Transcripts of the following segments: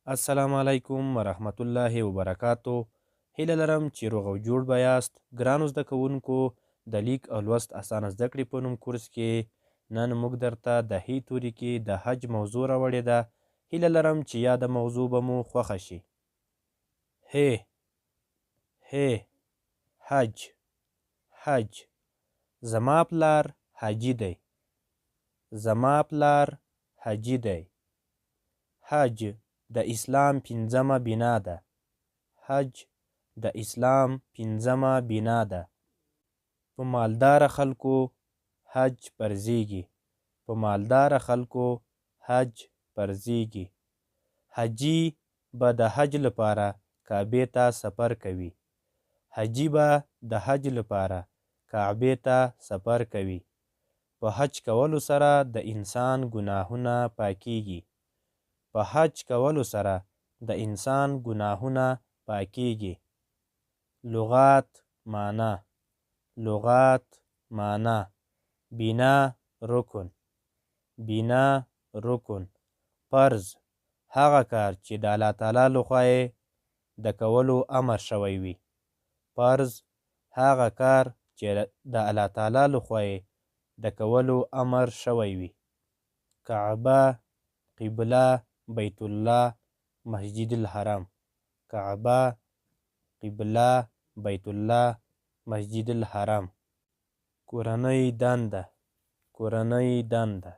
السلام علیکم ورحمت الله وبرکاتو. هیله لرم چې روغ او جوړ به یاست. ګرانو زده کوونکو، د لیک او لوست اسانه زده کړې په نوم کورس کې نن موږ درته د هی توري کې د حج موضوع راوړې ده. هیله لرم چې یاده موضوع به مو خوښه شي. هی حج حج زما پلار حاجي دی. زما پلار حاجي دی. حج د اسلام پنځمه بنا ده. حج د اسلام پنځمه بنا ده. په مالداره خلکو حج فرضیږي. په مالداره خلکو حج فرضیږي. حجي به د حج لپاره کعبې ته سفر کوي. حجي به د حج لپاره کعبې ته سفر کوي. په حج کولو سره د انسان ګناهونه پاکیږي. په حج کولو سره د انسان ګناهونه پاکیږي. لغات معنا. لغات معنا: بنا رکن. بنا رکن فرض: هغه کار چې د الله تعالی لخوا یې د کولو امر شوی وي. فرض: هغه کار چې د الله تعالی لخوا یې د کولو امر شوی وي. کعبه، قبله، بیت الله، مسجد الحرام. کعبه، قبله، بیت الله، مسجد الحرام. کورنۍ دنده. کورنۍ دنده.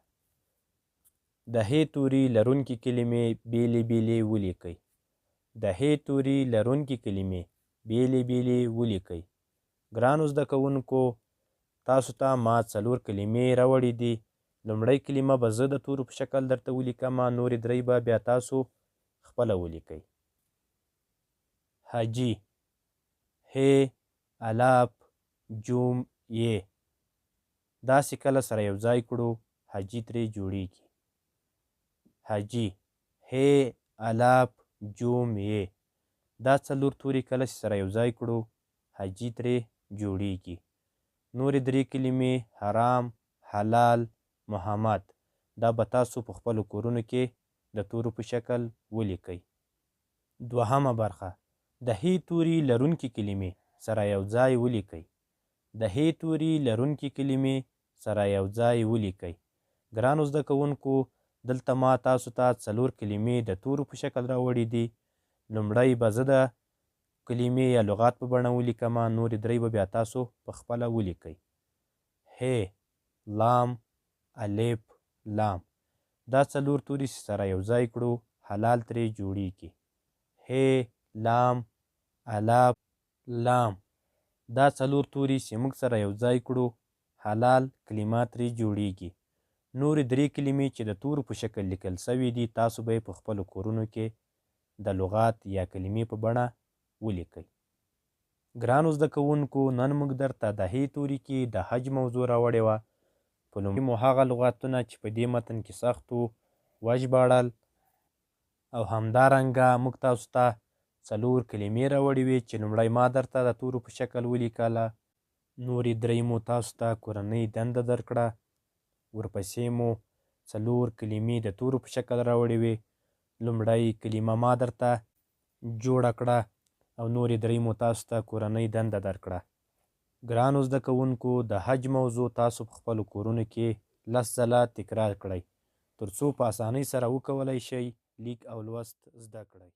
د هی توري لرونکي کلمې بیلې بیلې ولیکئ. د هی توري لرونکي کلمې بیلې بیلې ولیکئ. ګرانو زده کوونکو، تاسو ته ما 4 کلمې راوړې دي. لومړۍ کلمه به زه د تورو په شکل درته ولیکم، نورې 3 به بیا تاسو خپله ولیکئ. حاجي: هی الاف جوم یې. داسې کله سره یو ځای کړو حاجي ترې جوړیږي. حاجي: هی الاف جوم یې. دا 4 توري کله چې سره یو ځای کړو حاجي ترې جوړیږي. نورې 3 کلمې حرام، حلال، محمد. دا به تاسو په خپلو کورونو کې د تورو په شکل ولیکئ. دوهمه برخه: د هی توري لرونکي کلمې سره یو ځای ولیکئ. د هی توري لرونکي کلمې سره یو ځای ولیکئ. ګرانو زده کوونکو، دلته ما تاسو ته 4 کلمې د تورو په شکل راوړي دي. لومړی به زه د کلمې یا لغات په بڼه ولیکم، نورې 3 به بیا تاسو په خپله ولیکئ. هی، لام، الف، لام. دا 4 توري چې سره یو ځای کړو حلال ترې جوړیږي. هی، لام، الف، لام. دا 4 توري چې موږ سره یو ځای کړو حلال کلمه ترې جوړیږي. نورې 3 کلمې چې د تورو په شکل لیکل سوي دي تاسو به یې په خپلو کورونو کې د لغات یا کلمې په بڼه ولیکئ. ګرانو زده کوونکو، نن موږ درته د هی توري کې د حج موضوع راوړې وه. په لومړي مو هغه لغاتونه چې په دې متن کې سخت وو وژباړل، او همدارنګه موږ تاسو ته 4 کلمې راوړې وې چې لومړی ما درته د تورو په شکل ولیکله. نورې 3 مو تاسو ته کورنۍ دنده درکړه. ورپسې مو 4 کلمې د تورو په شکل راوړې وې. لومړی کلمه ما درته جوړه کړه او نورې 3 مو تاسو ته کورنۍ دنده درکړه. ګرانو زده کوونکو، د حج موضوع تاسو په خپلو کورونو کې 10 ځله تکرار کړئ تر څو په اسانۍ سره وکولی شئ لیک او لوست زده کړئ.